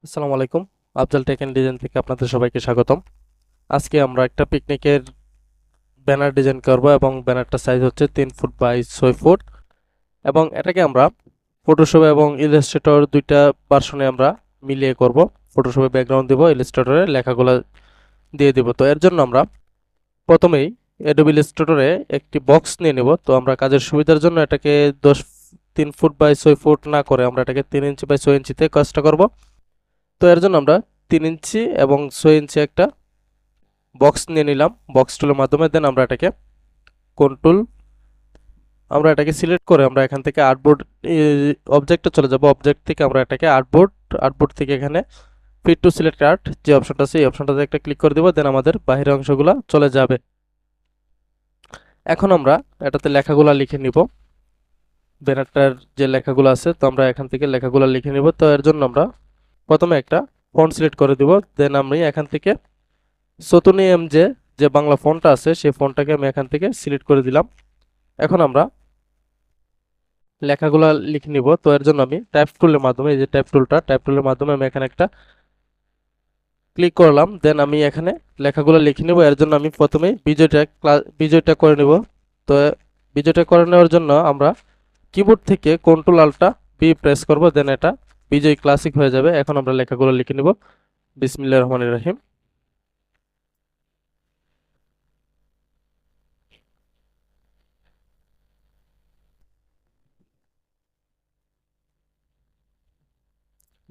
আসসালামু আলাইকুম। Afzal take end design থেকে আপনাদের সবাইকে স্বাগতম। আজকে আমরা একটা পিকনিকের ব্যানার ডিজাইন করব এবং ব্যানারটার সাইজ হচ্ছে 3 ফুট বাই 6 ফুট এবং এটাকে আমরা ফটোশপ এবং ইলাস্ট্রেটর দুইটা ভার্সনে আমরা মিলিয়ে করব। ফটোশপে ব্যাকগ্রাউন্ড দেব, ইলাস্ট্রেটরে লেখাগুলো দিয়ে দেব। তো এর জন্য আমরা প্রথমেই অ্যাডোবি ইলাস্ট্রেটরে একটি বক্স নিয়ে নেব। তো আমরা কাজের সুবিধার জন্য এটাকে 3 ফুট বাই 6 ফুট না করে আমরা এটাকে 3 ইঞ্চি বাই 6 ইঞ্চিতে কাজটা করব। তো এর জন্য আমরা 3 ইঞ্চি এবং 6 ইঞ্চি একটা বক্স নিয়ে নিলাম বক্স টুলের মাধ্যমে। দেন আমরা এটাকে সিলেক্ট করে আমরা এখান থেকে আর্টবোর্ড অবজেক্টে চলে যাব। অবজেক্ট থেকে আমরা এটাকে আর্টবোর্ড থেকে এখানে ফিট টু সিলেক্ট আর্ট যে অপশনটা আছে এই অপশনটাতে একটা ক্লিক করে দিব। দেন আমাদের বাহিরের অংশগুলো চলে যাবে। এখন আমরা এটাতে লেখাগুলো লিখে নিব। ব্যানারটার যে লেখাগুলো আছে তো আমরা এখান থেকে লেখাগুলো লিখে নিব। তো এর জন্য আমরা প্রথমে একটা ফন্ট সিলেক্ট করে দিব। দেন আমি এখান থেকে চতুর্নি যে বাংলা ফন্টটা আছে সেই ফন্টটাকে আমি এখান থেকে সিলেক্ট করে দিলাম। এখন আমরা লেখাগুলো লিখে নিব। তো এর জন্য আমি টাইপ টুলের মাধ্যমে, এই যে টাইপ টুলের মাধ্যমে আমি এখানে একটা ক্লিক করলাম। দেন আমি এখানে লেখাগুলো লিখে নেব। এর জন্য আমি প্রথমে বিজয়টা করে নেব। তো বিজয়টা করে নেওয়ার জন্য আমরা কিবোর্ড থেকে কন্ট্রোল আল্টা বি প্রেস করব। দেন এটা বিজয় ক্লাসিক হয়ে যাবে। এখন আমরা লেখাগুলো লিখে নেব। বিসমিল্লাহির রহমানির রহিম।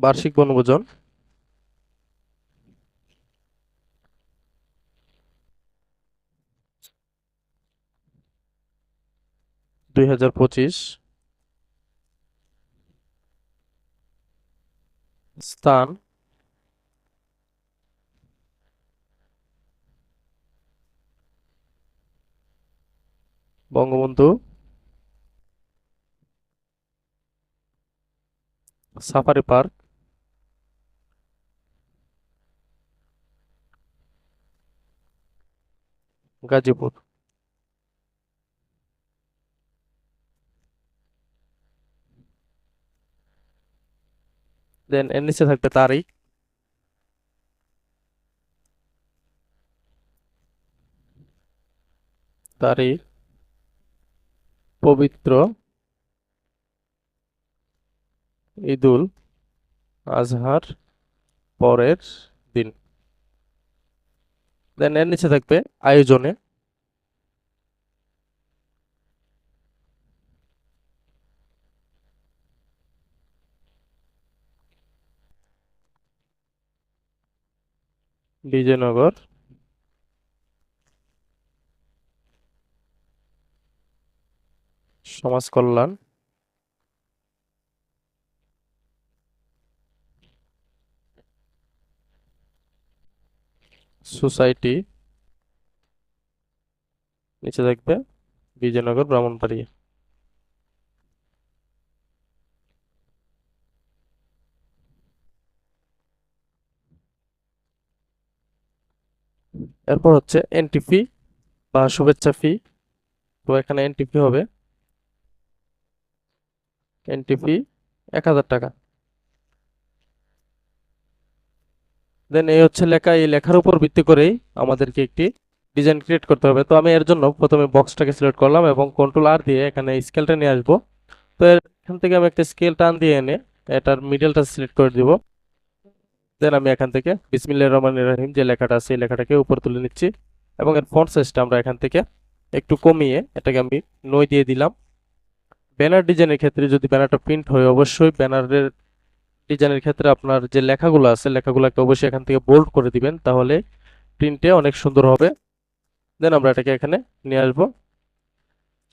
বার্ষিক বনভোজন 2025। স্থান বঙ্গবন্ধু সাফারি পার্ক, গাজীপুর। দেন এর নিচে থাকবে তারিখ, তারিখ পবিত্র ঈদুল আজহার পরের দিন। দেন এর নিচে থাকবে আয়োজনে, বিজয়নগর সমাজ কল্যাণ সোসাইটি, নিচে থাকবে বিজয়নগর ব্রাহ্মণবাড়িয়া। এরপর হচ্ছে এন্ট্রি ফি বা শুভেচ্ছা ফি। তো এখানে এন্ট্রি ফি হবে, এন্ট্রি ফি 1000 টাকা। দেন এই হচ্ছে লেখা। এই লেখার উপর ভিত্তি করেই আমাদেরকে একটি ডিজাইন ক্রিয়েট করতে হবে। তো আমি এর জন্য প্রথমে বক্সটাকে সিলেক্ট করলাম এবং কন্ট্রোল আর দিয়ে এখানে স্কেলটা নিয়ে আসবো। তো এখান থেকে আমি একটা স্কেল টান দিয়ে এনে এটার মিডলটা সিলেক্ট করে দিব। দেন আমি এখান থেকে বিসমিল্লাহির রহমানির রহিম যে লেখাটা আছে এই লেখাটাকে উপর তুলে নিচ্ছি এবং এর ফন্ট সাইজটা আমরা এখান থেকে একটু কমিয়ে এটাকে আমি 9 দিয়ে দিলাম। ব্যানার ডিজাইনের ক্ষেত্রে যদি ব্যানারটা প্রিন্ট হয় অবশ্যই ব্যানারের ডিজাইনের ক্ষেত্রে আপনার যে লেখাগুলো আছে লেখাগুলোকে অবশ্যই এখান থেকে বোল্ড করে দিবেন, তাহলে প্রিন্টে অনেক সুন্দর হবে। দেন আমরা এটাকে এখানে নিয়ে আসব।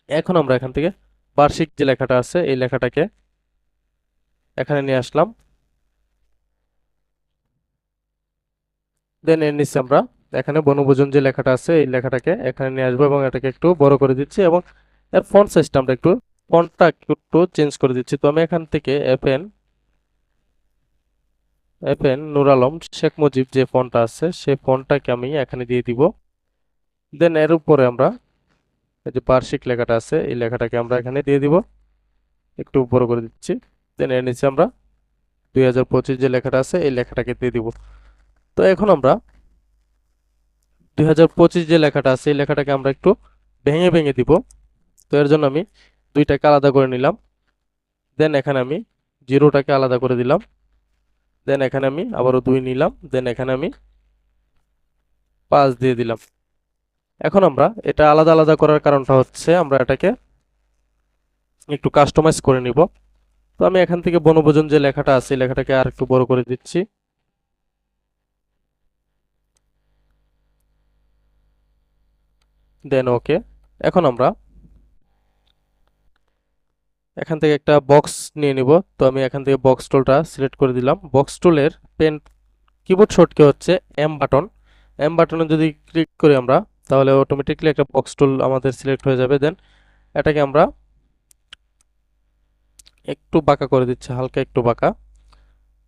এখন আমরা এখান থেকে বার্ষিক যে লেখাটা আছে এই লেখাটাকে এখানে নিয়ে আসলাম। দেন এর নিচে আমরা এখানে বনভোজন যে লেখাটা আছে এই লেখাটাকে এখানে নিয়ে আসবো এবং এটাকে একটু বড় করে দিচ্ছি এবং এর ফন্ট সাইজটা আমরা ফন্টটা একটু চেঞ্জ করে দিচ্ছি। তো আমি এখান থেকে এফএন নূর আলম শেখ মুজিব যে ফন্টটা আছে সেই ফন্টটাকে আমি এখানে দিয়ে দিব। দেন এর উপরে আমরা এই যে বার্ষিক লেখাটা আছে এই লেখাটাকে আমরা এখানে দিয়ে দিব, একটু বড় করে দিচ্ছি। দেন এর নিচে আমরা 2025 যে লেখাটা আছে এই লেখাটাকে দিয়ে দিব। তো এখন আমরা 2025 যে লেখাটা আছে এই লেখাটাকে আমরা একটু ভেঙে ভেঙে দিব। তো এর জন্য আমি দুইটাকে আলাদা করে নিলাম, দেন এখানে আমি জিরোটাকে আলাদা করে দিলাম, দেন এখানে আমি আবারও 2 নিলাম, দেন এখানে আমি 5 দিয়ে দিলাম। এখন আমরা এটা আলাদা আলাদা করার কারণটা হচ্ছে আমরা এটাকে একটু কাস্টমাইজ করে নিব। তো আমি এখান থেকে বনভোজন যে লেখাটা আছে লেখাটাকে আর একটু বড় করে দিচ্ছি, দেন ওকে। এখন আমরা এখান থেকে একটা বক্স নিয়ে নিব। তো আমি এখান থেকে বক্স টুলটা সিলেক্ট করে দিলাম। বক্স টুলের পেন কিবোর্ড শর্টকাট হচ্ছে এম বাটন। এম বাটনে যদি ক্লিক করি আমরা তাহলে অটোমেটিকলি একটা বক্স টুল আমাদের সিলেক্ট হয়ে যাবে। দেন এটাকে আমরা একটু বাঁকা করে দিচ্ছি, হালকা একটু বাঁকা।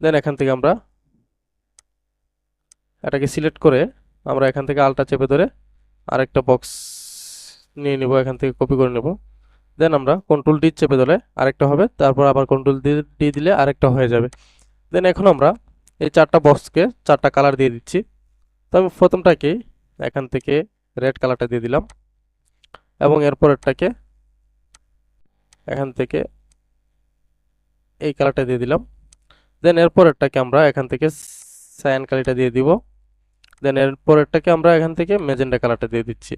দেন এখান থেকে আমরা এটাকে সিলেক্ট করে আমরা এখান থেকে আলটা চেপে ধরে আরেকটা বক্স নিয়ে নিব, এখান থেকে কপি করে নেব। দেন আমরা কন্ট্রোল ডি চেপে ধরে আরেকটা হবে, তারপর আবার কন্ট্রোল ডি দিলে আরেকটা হয়ে যাবে। দেন এখন আমরা এই চারটা বক্সকে চারটা কালার দিয়ে দিচ্ছি। তো আমি প্রথমটাকে এখান থেকে রেড কালারটা দিয়ে দিলাম এবং এরপরেরটাকে এখান থেকে এই কালারটা দিয়ে দিলাম। দেন এরপরেরটাকে আমরা এখান থেকে সায়ান কালারটা দিয়ে দিব। দেন এরপরেরটাকে আমরা এখান থেকে ম্যাজেন্টা কালারটা দিয়ে দিচ্ছি।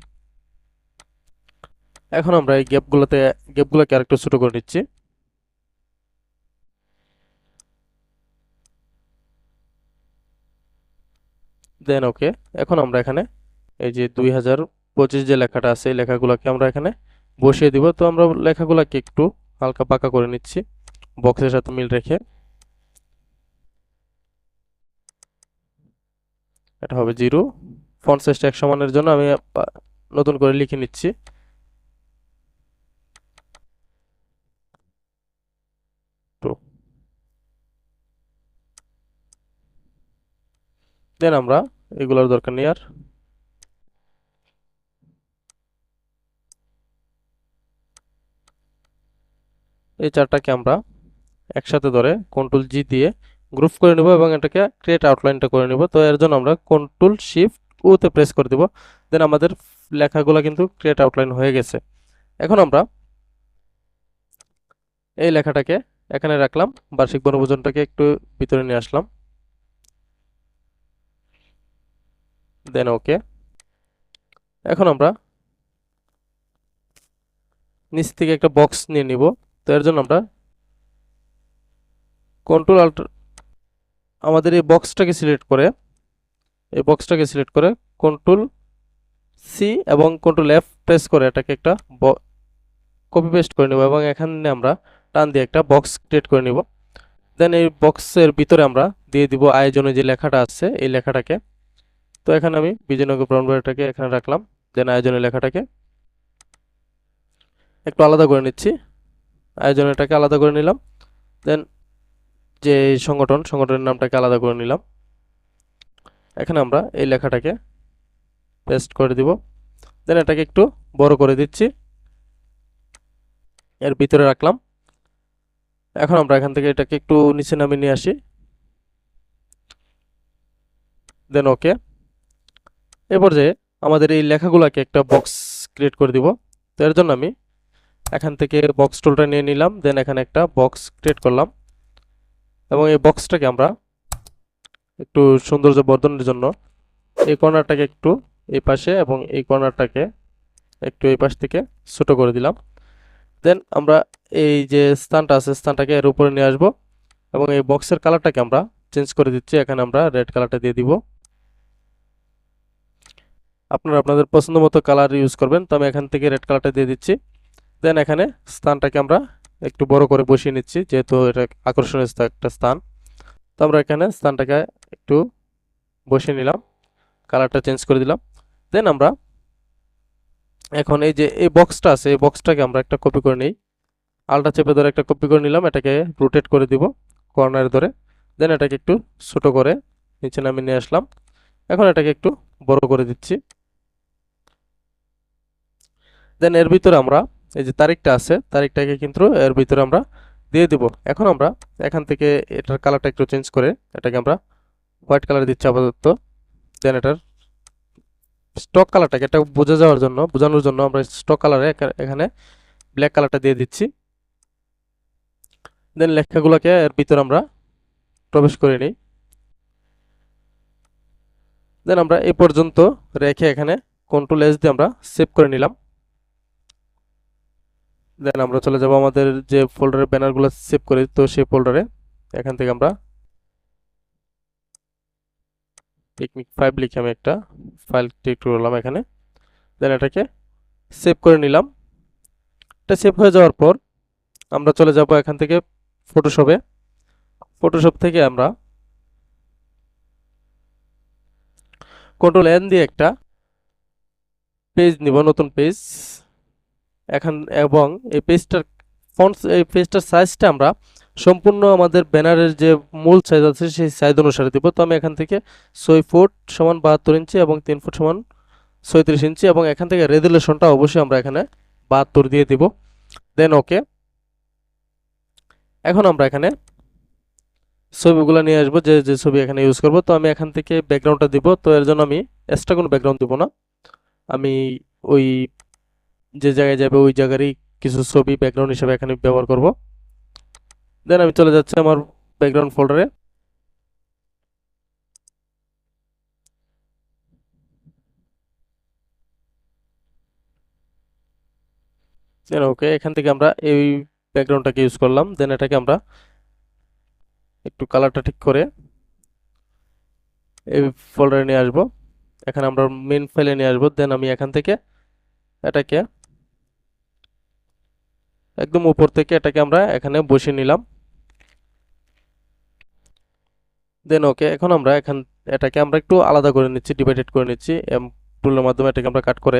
এখন আমরা এই গ্যাপগুলোকে আরেকটু ছোট করে নিচ্ছি। দেন ওকে। এখন আমরা এখানে এই যে 2025 যে লেখাটা আছে এই লেখাগুলোকে আমরা এখানে বসিয়ে দিব। তো আমরা লেখাগুলোকে একটু হালকা পাকা করে নিচ্ছি বক্সের সাথে মিল রেখে। এটা হবে 0। ফন্ট সাইজটা 100 মানের জন্য আমি নতুন করে লিখে নিচ্ছি। দেন আমরা এগুলোর দরকার নেই আর। এই চারটাকে আমরা একসাথে ধরে কন্ট্রোল জি দিয়ে গ্রুপ করে নেব এবং এটাকে ক্রিয়েট আউটলাইনটা করে নেব। তো এর জন্য আমরা কন্ট্রোল শিফট ও তে প্রেস করে দেব। দেন আমাদের লেখাগুলো কিন্তু ক্রিয়েট আউটলাইন হয়ে গেছে। এখন আমরা এই লেখাটাকে এখানে রাখলাম, বার্ষিক বনভোজনটাকে একটু ভিতরে নিয়ে আসলাম, দেন ওকে। এখন আমরা নিচ থেকে একটা বক্স নিয়ে নিব। তো এর জন্য আমরা কন্ট্রোল আল্ট আমাদের এই বক্সটাকে সিলেক্ট করে কন্ট্রোল সি এবং কন্ট্রোল এফ প্রেস করে এটাকে একটা কপি পেস্ট করে নেব এবং এখানে আমরা টান দিয়ে একটা বক্স ক্রিয়েট করে নিব। দেন এই বক্সের ভিতরে আমরা দিয়ে দিব আয়োজনে যে লেখাটা আছে এই লেখাটাকে। তো এখানে আমি বিজয়নগর ব্রাউনবাড়িটাকে এখানে রাখলাম। দেন আয়োজনের লেখাটাকে একটু আলাদা করে নিচ্ছি, আয়োজনেরটাকে আলাদা করে নিলাম। দেন যে সংগঠনের নামটাকে আলাদা করে নিলাম। এখানে আমরা এই লেখাটাকে পেস্ট করে দিব। দেন এটাকে একটু বড় করে দিচ্ছি, এর ভিতরে রাখলাম। এখন আমরা এখান থেকে এটাকে একটু নিচে নামিয়ে নিয়ে আসি, দেন ওকে। এরপর যে আমাদের এই লেখাগুলোকে একটা বক্স ক্রিয়েট করে দিব। তো এর জন্য আমি এখান থেকে বক্স টুলটা নিয়ে নিলাম, দেন এখানে একটা বক্স ক্রিয়েট করলাম এবং এই বক্সটাকে আমরা একটু সৌন্দর্য বর্ধনের জন্য এই কর্নারটাকে একটু এই পাশে এবং এই কর্নারটাকে একটু এই পাশ থেকে ছোট করে দিলাম। দেন আমরা এই যে স্থানটা আছে স্থানটাকে এর উপরে নিয়ে আসবো এবং এই বক্সের কালারটাকে আমরা চেঞ্জ করে দিচ্ছি। এখানে আমরা রেড কালারটা দিয়ে দিব, আপনারা আপনাদের পছন্দ মতো কালার ইউজ করবেন। তো আমি এখান থেকে রেড কালারটা দিয়ে দিচ্ছি। দেন এখানে স্থানটাকে আমরা একটু বড় করে বসিয়ে নিচ্ছি যেহেতু এটা আকর্ষণীয় একটা স্থান। তো আমরা এখানে স্থানটাকে একটু বসিয়ে নিলাম, কালারটা চেঞ্জ করে দিলাম। দেন আমরা এখন এই যে এই বক্সটা আছে এই বক্সটাকে আমরা একটা কপি করে নিই, আলটা চেপে ধরে একটা কপি করে নিলাম, এটাকে রোটেট করে দিব কর্নারে ধরে। দেন এটাকে একটু ছোট করে নিচে নামিয়ে নিয়ে আসলাম। এখন এটাকে একটু বড় করে দিচ্ছি। দেন এর ভিতরে আমরা এই যে তারিখটা আছে তারিখটাকে কিন্তু এর ভিতরে আমরা দিয়ে দিব। এখন আমরা এখান থেকে এটার কালারটা একটু চেঞ্জ করে এটাকে আমরা হোয়াইট কালার দিচ্ছি আপাতত। দেন এটার স্টক কালারটাকে এটা বোঝানোর জন্য আমরা স্টক কালারে এখানে ব্ল্যাক কালারটা দিয়ে দিচ্ছি। দেন লেখাগুলোকে এর ভিতর আমরা প্রবেশ করে নিই। দেন আমরা এই পর্যন্ত রেখে এখানে কন্ট্রোল এস দিয়ে আমরা সেভ করে নিলাম। দেন আমরা চলে যাব আমাদের যে ফোল্ডারে ব্যানারগুলো সেভ করি, তো সেই ফোল্ডারে এখান থেকে আমরা পিকনিক 5 লিখে আমি একটা ফাইল ক্রিয়েট করলাম এখানে। দেন এটাকে সেভ করে নিলাম। এটা সেভ হয়ে যাওয়ার পর আমরা চলে যাব এখান থেকে ফটোশপে। ফটোশপ থেকে আমরা কন্ট্রোল এন দিয়ে একটা পেজ নিব, নতুন পেজ এখন, এবং এই পেজটার সাইজটা আমরা সম্পূর্ণ আমাদের ব্যানারের যে মূল সাইজ আছে সেই সাইজ অনুসারে দিব। তো আমি এখান থেকে 6 ফুট সমান 72 ইঞ্চি এবং 3 ফুট সমান 36 ইঞ্চি, এবং এখান থেকে রেজুলেশনটা অবশ্যই আমরা এখানে 72 দিয়ে দিব। দেন ওকে। এখন আমরা এখানে ছবিগুলো নিয়ে আসবো, যে যে ছবি এখানে ইউজ করব। তো আমি এখান থেকে ব্যাকগ্রাউন্ডটা দিব। তো এর জন্য আমি এক্সট্রা কোনো ব্যাকগ্রাউন্ড দিব না, আমি ওই যে জায়গায় যাবে ওই জায়গারই কিছু ছবি ব্যাকগ্রাউন্ড হিসেবে এখানে ব্যবহার করব। দেন আমি চলে যাচ্ছি আমার ব্যাকগ্রাউন্ড ফোল্ডারে। দেন ওকে, এখান থেকে আমরা এই ব্যাকগ্রাউন্ডটাকে ইউজ করলাম। দেন এটাকে আমরা একটু কালারটা ঠিক করে এই ফোল্ডারে নিয়ে আসবো, এখানে আমরা মেন ফাইলে নিয়ে আসবো। দেন আমি এখান থেকে এটাকে একদম উপর থেকে এটাকে আমরা এখানে বসিয়ে নিলাম। দেন ওকে, এখন আমরা এটাকে আমরা একটু আলাদা করে নিচ্ছি, ডিভাইডেড করে নিচ্ছি। টুলের মাধ্যমে এটাকে আমরা কাট করে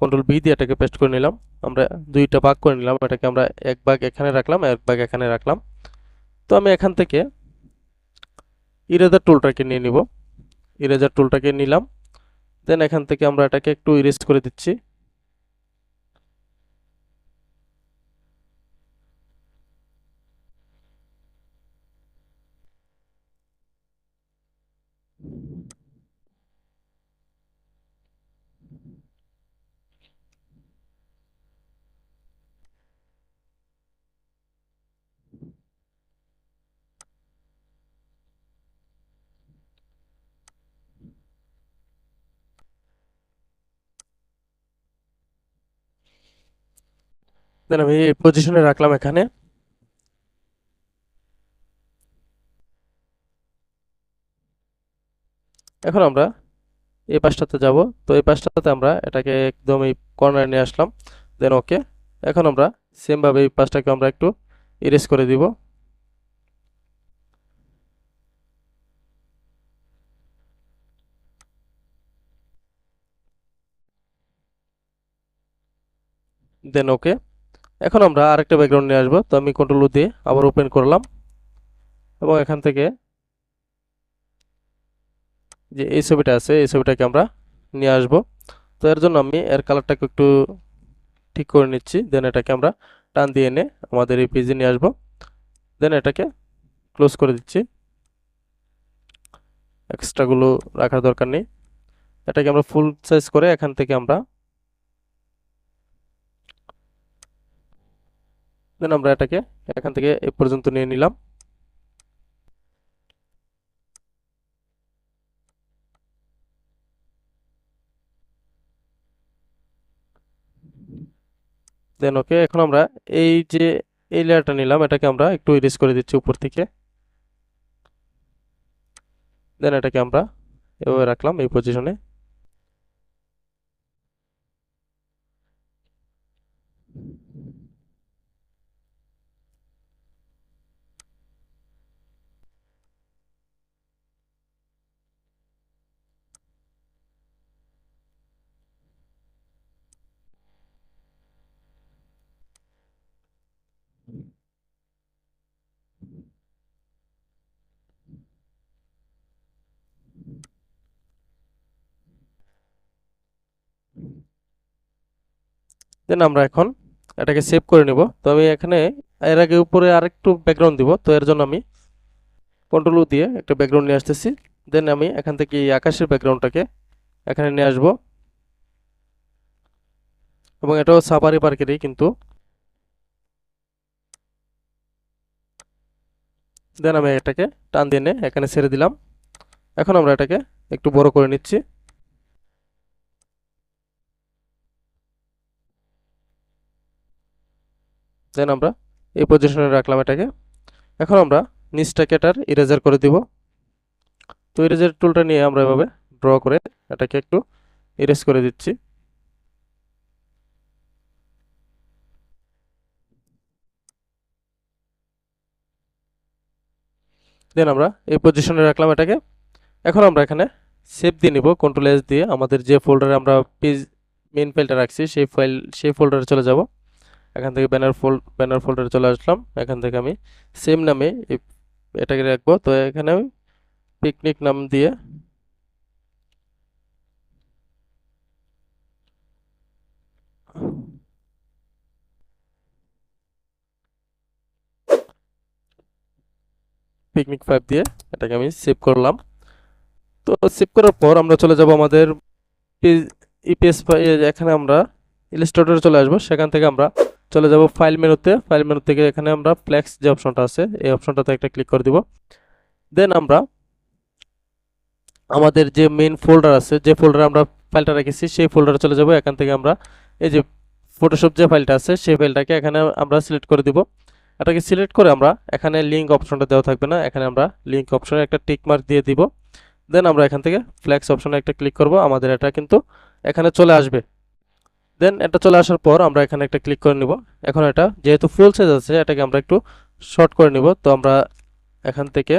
কন্ট্রোল বি দিয়ে এটাকে পেস্ট করে নিলাম। আমরা দুইটা ভাগ করে নিলাম, এটাকে আমরা এক ভাগ এখানে রাখলাম, এক ভাগ এখানে রাখলাম। তো আমি এখান থেকে ইরেজার টুলটাকে নিয়ে নিব, ইরেজার টুলটাকে নিলাম। দেন এখান থেকে আমরা এটাকে একটু ইরেজ করে দিচ্ছি। দেন আমি এই পজিশনে রাখলাম এখানে। এখন আমরা এই পাশটাতে যাব। তো এই পাশটাতে আমরা এটাকে একদম এই কর্নারে নিয়ে আসলাম। দেন ওকে, এখন আমরা সেম ভাবে এই পাশটাকে আমরা একটু ইরেজ করে দিব। দেন ওকে, এখন আমরা আরেকটা ব্যাকগ্রাউন্ড নিয়ে আসবো। তো আমি কন্ট্রোল ও দিয়ে আবার ওপেন করলাম, এবং এখান থেকে যে এই ছবিটা আছে এই ছবিটাকে আমরা নিয়ে আসব। তো এর জন্য আমি এর কালারটাকে একটু ঠিক করে নিচ্ছি। দেন এটাকে আমরা টান দিয়ে এনে আমাদের এই পেজে নিয়ে আসবো। দেন এটাকে ক্লোজ করে দিচ্ছি, এক্সট্রাগুলো রাখার দরকার নেই। এটাকে আমরা ফুল সাইজ করে এখান থেকে আমরা এটাকে এখান থেকে এ পর্যন্ত নিয়ে নিলাম। দেন ওকে, এখন আমরা এই যে এই লেয়ারটা নিলাম, এটাকে আমরা একটু ইরেজ করে দিচ্ছি উপর থেকে। দেন এটাকে আমরা এভাবে রাখলাম এই পজিশনে। দেন আমরা এখন এটাকে সেভ করে নেব। তো আমি এখানে এর আগে উপরে আরেকটু ব্যাকগ্রাউন্ড দিব, তো এর জন্য আমি কন্ট্রোল দিয়ে একটা ব্যাকগ্রাউন্ড নিয়ে আসতেছি। দেন আমি এখান থেকে এই আকাশের ব্যাকগ্রাউন্ডটাকে এখানে নিয়ে আসবো, এবং এটাও সাফারি পার্কেরই কিন্তু। দেন আমি এটাকে টান দিয়ে এনে এখানে ছেড়ে দিলাম। এখন আমরা এটাকে একটু বড় করে নিচ্ছি। দেন আমরা এই পজিশনে রাখলাম এটাকে। এখন আমরা নিচটাকে এটার ইরেজার করে দিব। তো ইরেজার টুলটা নিয়ে আমরা এভাবে ড্র করে এটাকে একটু ইরেজ করে দিচ্ছি। দেন আমরা এই পজিশনে রাখলাম এটাকে। এখন আমরা এখানে সেভ দিয়ে নিব কন্ট্রোল এস দিয়ে। আমাদের যে ফোল্ডারে আমরা পেজ মেইন ফাইলটা রাখছি সেই ফোল্ডারে চলে যাব। এখান থেকে ব্যানার ফোল্ডারে চলে আসলাম। এখান থেকে আমি সেম নামে এটাকে রাখবো। তো এখানে আমি পিকনিক নাম দিয়ে পিকনিক 5 দিয়ে এটাকে আমি সেভ করলাম। তো সেভ করার পর আমরা চলে যাব আমাদের ইপিএস। এখানে আমরা ইলাস্ট্রেটরে চলে আসবো। সেখান থেকে আমরা চলে যাব ফাইল মেনুতে। ফাইল মেনু থেকে এখানে আমরা ফ্লেক্স যে অপশনটা আছে এই অপশনটাতে একটা ক্লিক করে দিব। দেন আমরা আমাদের যে মেইন ফোল্ডার আছে, যে ফোল্ডারে আমরা ফাইলটা রেখেছি সেই ফোল্ডারে চলে যাব। এখান থেকে আমরা এই যে ফটোশপ যে ফাইলটা আছে সেই ফাইলটাকে এখানে আমরা সিলেক্ট করে দিব। এটাকে সিলেক্ট করে আমরা এখানে লিঙ্ক অপশনটা দেওয়া থাকবে না, এখানে আমরা লিঙ্ক অপশনে একটা টিক মার্ক দিয়ে দিব। দেন আমরা এখান থেকে ফ্লেক্স অপশনে একটা ক্লিক করব। আমাদের এটা কিন্তু এখানে চলে আসবে। দেন এটা চলে আসার পর আমরা এখানে একটা ক্লিক করে নিব। এখন এটা যেহেতু ফুল সাইজ আছে এটাকে আমরা একটু শর্ট করে নিব। তো আমরা এখান থেকে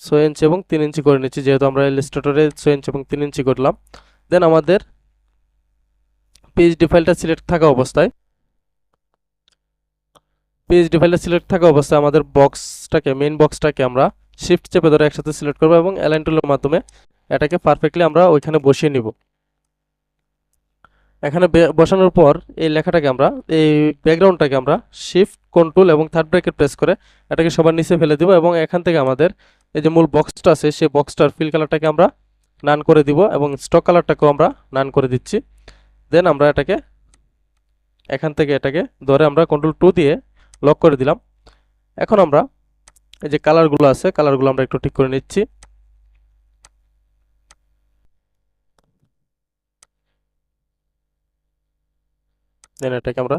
6 ইঞ্চি এবং 3 ইঞ্চি করে নিচ্ছি, যেহেতু আমরা ইলাস্ট্রেটরে 6 ইঞ্চি এবং 3 ইঞ্চি করলাম। দেন আমাদের পিএইচডি ফাইলটা সিলেক্ট থাকা অবস্থায় আমাদের মেইন বক্সটাকে আমরা শিফট চেপে ধরে একসাথে সিলেক্ট করব এবং অ্যালাইন টুলের মাধ্যমে এটাকে পারফেক্টলি আমরা ওইখানে বসিয়ে নিব। এখানে বসানোর পর এই লেখাটাকে আমরা, এই ব্যাকগ্রাউন্ডটাকে আমরা শিফট কন্ট্রোল এবং থার্ড ব্র্যাকেট প্রেস করে এটাকে সবার নিচে ফেলে দিব, এবং এখান থেকে আমাদের এই যে মূল বক্সটা আছে সেই বক্সটার ফিল কালারটাকে আমরা নান করে দিব এবং স্টক কালারটাকেও আমরা নান করে দিচ্ছি। দেন আমরা এটাকে এখান থেকে এটাকে ধরে আমরা কন্ট্রোল 2 দিয়ে লক করে দিলাম। এখন আমরা এই যে কালারগুলো আছে কালারগুলো আমরা একটু ঠিক করে নিচ্ছি। দেন এটাকে আমরা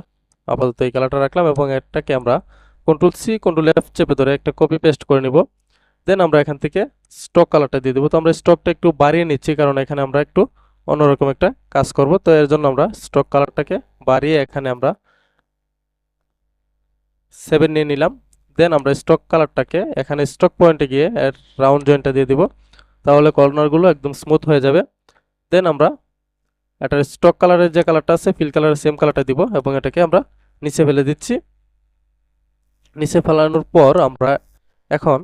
আপাতত এই কালারটা রাখলাম এবং এটাকে আমরা কন্ট্রোল সি কন্ট্রোল এফ চেপে ধরে একটা কপি পেস্ট করে নিব। দেন আমরা এখান থেকে স্টক কালারটা দিয়ে দেবো। তো আমরা স্টকটা একটু বাড়িয়ে নিচ্ছি, কারণ এখানে আমরা একটু অন্যরকম একটা কাজ করব। তো এর জন্য আমরা স্টক কালারটাকে বাড়িয়ে এখানে আমরা 7 নিয়ে নিলাম। দেন আমরা স্টক কালারটাকে এখানে স্টক পয়েন্টে গিয়ে এর রাউন্ড জয়েন্টটা দিয়ে দিব, তাহলে কর্নারগুলো একদম স্মুথ হয়ে যাবে। দেন আমরা এটার স্টক কালারের যে কালারটা আছে ফিল কালারের সেম কালারটা দিব এবং এটাকে আমরা নিচে ফেলে দিচ্ছি। নিচে ফেলানোর পর আমরা এখন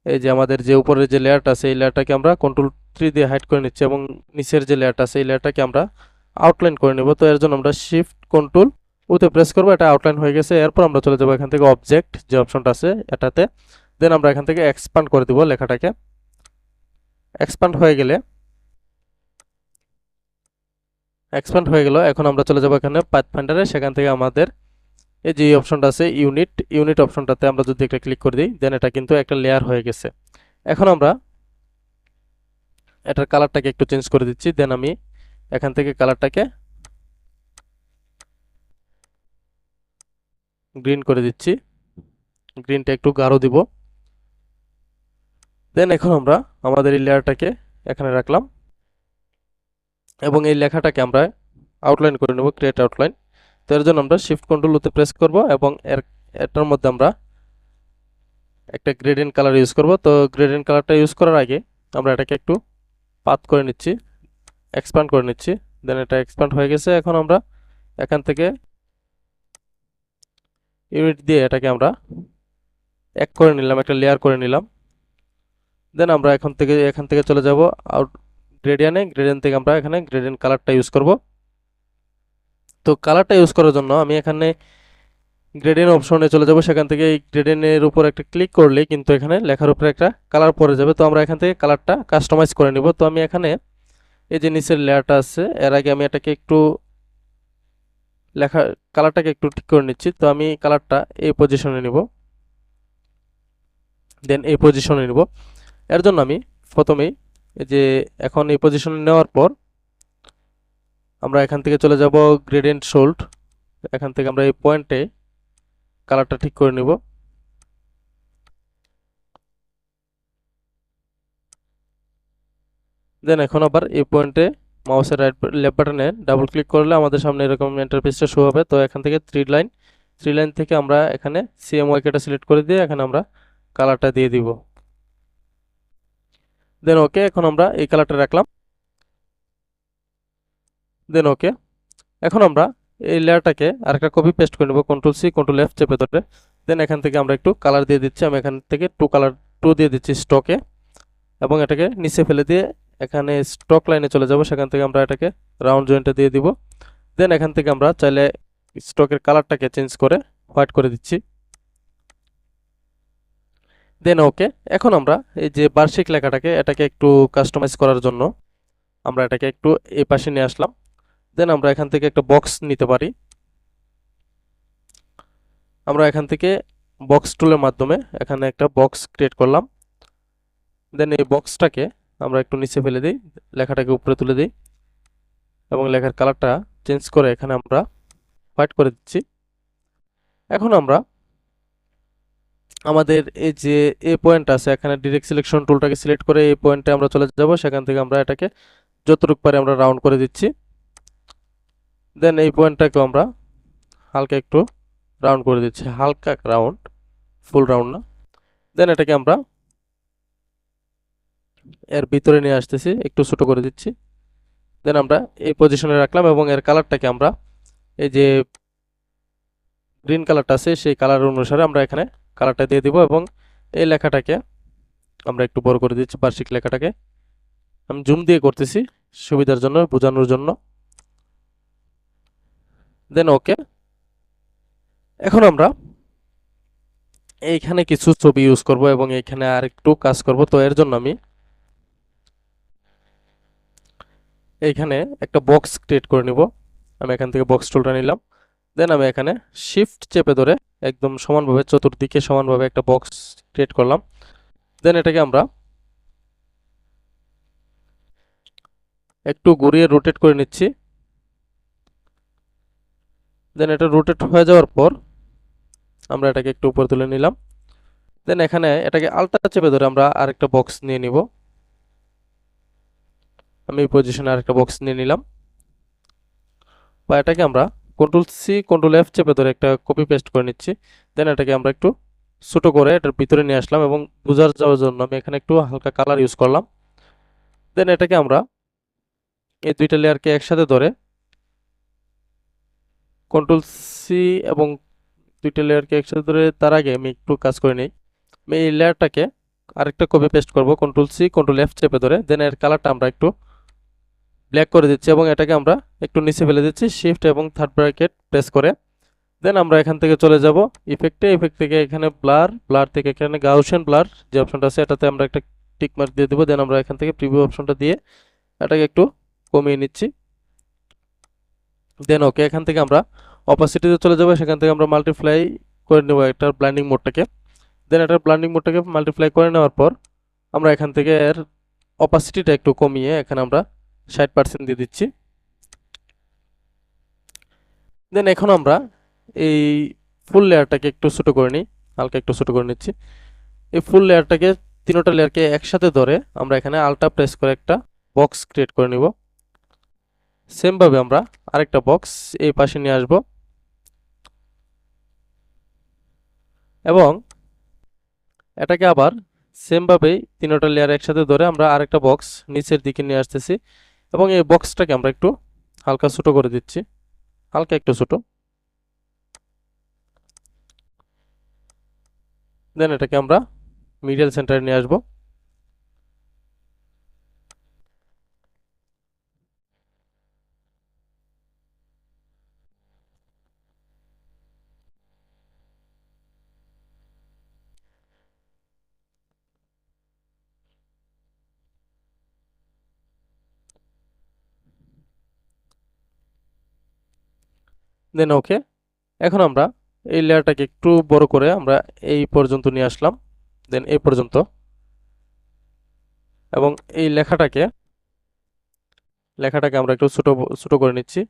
এই যে আমাদের যে উপরের যে লেয়ারটা আছে এই লেয়ারটাকে আমরা কন্ট্রোল 3 দিয়ে হাইড করে নিচ্ছি এবং নিচের যে লেয়ারটা আছে এই লেয়ারটাকে আমরা আউটলাইন করে নেব। তো এর জন্য আমরা শিফট কন্ট্রোল ওতে প্রেস করব, এটা আউটলাইন হয়ে গেছে। এরপর আমরা চলে যাব এখান থেকে অবজেক্ট যে অপশনটা আছে এটাতে। দেন আমরা এখান থেকে এক্সপ্যান্ড করে দিব লেখাটাকে। এক্সপ্যান্ড হয়ে গেল। এখন আমরা চলে যাব এখানে পাথফাইন্ডারে। সেখান থেকে আমাদের এই যে অপশনটা আছে ইউনিট অপশনটাতে আমরা যদি একটা ক্লিক করে দিই, দেন এটা কিন্তু একটা লেয়ার হয়ে গেছে। এখন আমরা এটার কালারটাকে একটু চেঞ্জ করে দিচ্ছি। দেন আমি এখান থেকে কালারটাকে গ্রিন করে দিচ্ছি, গ্রিনটা একটু গাঢ় দিব। দেন এখন আমরা আমাদের এই লেয়ারটাকে এখানে রাখলাম এবং এই লেখাটাকে আমরা আউটলাইন করে নেব, ক্রিয়েট আউটলাইন। তো এর জন্য আমরা শিফট কন্ট্রোল ওতে প্রেস করব এবং এটার মধ্যে আমরা একটা গ্রেডিয়েন্ট কালার ইউজ করব। তো গ্রেডিয়েন্ট কালারটা ইউজ করার আগে আমরা এটাকে একটু পাথ করে নিচ্ছি, এক্সপ্যান্ড করে নিচ্ছি। দেন এটা এক্সপ্যান্ড হয়ে গেছে। এখন আমরা এখান থেকে ইউনিট দিয়ে এটাকে আমরা এক করে নিলাম, একটা লেয়ার করে নিলাম। দেন আমরা এখান থেকে চলে যাব আউট গ্রেডিয়েন্ট থেকে আমরা এখানে গ্রেডিয়েন্ট কালারটা ইউজ করব। তো কালারটা ইউজ করার জন্য আমি এখানে গ্রেডিয়েন্ট অপশনে চলে যাব, সেখান থেকে এই গ্রেডিয়েন্টের উপর একটা ক্লিক করলে কিন্তু এখানে লেখার উপরে একটা কালার পড়ে যাবে। তো আমরা এখান থেকে কালারটা কাস্টমাইজ করে নিব। তো আমি এখানে এই যে নিচের লেয়ারটা আছে, এর আগে আমি এটাকে একটু লেখা কালারটাকে একটু ঠিক করে নিচ্ছি। তো আমি কালারটা এই পজিশনে নিব, দেন এই পজিশনে নিব। এর জন্য আমি প্রথমেই এই যে এখন এই পজিশনে নেওয়ার পর আমরা এখান থেকে চলে যাব গ্রেডিয়েন্ট সোল্ড, এখান থেকে আমরা এই পয়েন্টে কালারটা ঠিক করে নিব। দেন এখন আবার এই পয়েন্টে মাউসের লেফট বাটনে ডাবল ক্লিক করলে আমাদের সামনে এরকম ইন্টারফেসটা শো হবে। তো এখান থেকে থ্রি লাইন থেকে আমরা এখানে সিএমওয়াইকেটা সিলেক্ট করে দিয়ে এখানে আমরা কালারটা দিয়ে দিব। দেন ওকে, এখন আমরা এই কালারটা রাখলাম। দেন ওকে, এখন আমরা এই লেয়ারটাকে আরেকটা কপি পেস্ট করে নেব, কন্ট্রোল সি কন্ট্রোল এফ চেপে ধরে। দেন এখান থেকে আমরা একটু কালার দিয়ে দিচ্ছি, আমি এখান থেকে টু দিয়ে দিচ্ছি স্টকে, এবং এটাকে নিচে ফেলে দিয়ে এখানে স্টক লাইনে চলে যাব, সেখান থেকে আমরা এটাকে রাউন্ড জয়েন্টে দিয়ে দিব। দেন এখান থেকে আমরা চাইলে স্টকের কালারটাকে চেঞ্জ করে হোয়াইট করে দিচ্ছি। দেন ওকে, এখন আমরা এই যে বার্ষিক লেখাটাকে এটাকে একটু কাস্টমাইজ করার জন্য আমরা এটাকে একটু এই পাশে নিয়ে আসলাম। দেন আমরা এখান থেকে একটা বক্স নিতে পারি। আমরা এখান থেকে বক্স টুলের মাধ্যমে এখানে একটা বক্স ক্রিয়েট করলাম। দেন এই বক্সটাকে আমরা একটু নিচে ফেলে দিই, লেখাটাকে উপরে তুলে দিই এবং লেখার কালারটা চেঞ্জ করে এখানে আমরা হোয়াইট করে দিচ্ছি। এখন আমরা আমাদের এই যে এই পয়েন্ট আছে, এখানে ডিরেক্ট সিলেকশন টুলটাকে সিলেক্ট করে এই পয়েন্টে আমরা চলে যাব, সেখান থেকে আমরা এটাকে যতটুকু পারি আমরা রাউন্ড করে দিচ্ছি। দেন এই পয়েন্টটাকেও আমরা হালকা একটু রাউন্ড করে দিচ্ছি, হালকা রাউন্ড, ফুল রাউন্ড না। দেন এটাকে আমরা এর ভিতরে নিয়ে আসতেছি, একটু ছোট করে দিচ্ছি। দেন আমরা এই পজিশনে রাখলাম এবং এর কালারটাকে আমরা এই যে গ্রিন কালারটা আছে সেই কালার অনুসারে আমরা এখানে কালারটা দিয়ে দিব, এবং এই লেখাটাকে আমরা একটু বড় করে দিচ্ছি, বার্ষিক লেখাটাকে আমি জুম দিয়ে করতেছি সুবিধার জন্য, বোঝানোর জন্য। দেন ওকে, এখন আমরা এইখানে কিছু ছবি ইউজ করব এবং এইখানে আর একটু কাজ করব। তো এর জন্য আমি এইখানে একটা বক্স ক্রিয়েট করে নিব, আমি এখান থেকে বক্স টুলটা নিলাম। দেন আমি এখানে শিফট চেপে ধরে একদম সমানভাবে চতুর্দিকে সমানভাবে একটা বক্স ক্রিয়েট করলাম। দেন এটাকে আমরা একটু ঘুরিয়ে রোটেট করে নিচ্ছি। দেন এটা রোটেট হয়ে যাওয়ার পর আমরা এটাকে একটু উপরে তুলে নিলাম। দেন এখানে এটাকে আলটা চেপে ধরে আমরা আরেকটা বক্স নিয়ে নিব, আমি এই পজিশনে আরেকটা বক্স নিয়ে নিলাম। বা এটাকে আমরা কন্ট্রোল সি কন্ট্রোল এফ চেপে ধরে একটা কপি পেস্ট করে নিচ্ছি। দেন এটাকে আমরা একটু ছোট করে এটার ভিতরে নিয়ে আসলাম এবং বোঝার যাওয়ার জন্য আমি এখানে একটু হালকা কালার ইউজ করলাম। দেন এটাকে আমরা এই দুইটা লেয়ারকে একসাথে ধরে কন্ট্রোল সি এবং দুইটা লেয়ারকে একসাথে ধরে তার আগে আমি একটু কাজ করে নিই। আমি এই লেয়ারটাকে আরেকটা কপি পেস্ট করব, কন্ট্রোল সি কন্ট্রোল এফ চেপে ধরে। দেন এর কালারটা আমরা একটু ব্ল্যাক করে দিচ্ছি এবং এটাকে আমরা একটু নিচে ফেলে দিচ্ছি শিফট এবং থার্ড ব্র্যাকেট প্রেস করে। দেন আমরা এখান থেকে চলে যাব ইফেক্টে, ইফেক্ট থেকে এখানে ব্লার থেকে এখানে গাউসিয়ান ব্লার যে অপশনটা আছে এটাতে আমরা একটা টিক মার্ক দিয়ে দেবো। দেন আমরা এখান থেকে প্রিভিউ অপশনটা দিয়ে এটাকে একটু কমিয়ে নিচ্ছি। দেন ওকে, এখান থেকে আমরা অপাসিটিতে চলে যাব, সেখান থেকে আমরা মাল্টিপ্লাই করে নেব একটা ব্লাইন্ডিং মোডটাকে। দেন এটা ব্লাইন্ডিং মোডটাকে মাল্টিপ্লাই করে নেওয়ার পর আমরা এখান থেকে এর অপাসিটিটা একটু কমিয়ে এখানে আমরা 60% দিয়ে দিচ্ছি। দেন এখন আমরা এই ফুল লেয়ারটাকে একটু ছোট করে নিই, হালকা একটু ছোট করে নিচ্ছি। এই ফুল লেয়ারটাকে তিনটা লেয়ারকে একসাথে ধরে আমরা এখানে আলটা প্রেস করে একটা বক্স ক্রিয়েট করে নিব। সেম ভাবে আমরা আরেকটা বক্স এই পাশে নিয়ে আসব এবং এটাকে আবার সেম ভাবেই তিনটা লেয়ার একসাথে ধরে আমরা আরেকটা বক্স নিচের দিকে নিয়ে আসতেছি এবং এই বক্সটাকে আমরা একটু হালকা ছোট করে দিচ্ছি, হালকা একটু ছোট। দেন এটাকে আমরা মিডল সেন্টারে নিয়ে আসব। দেন ওকে। এখন আমরা এই লেয়ারটাকে একটু বড় করে আমরা এই পর্যন্ত নিয়ে আসলাম, দেন এই পর্যন্ত, এবং এই লেখাটাকে আমরা একটু ছোট ছোট করে নিচ্ছি।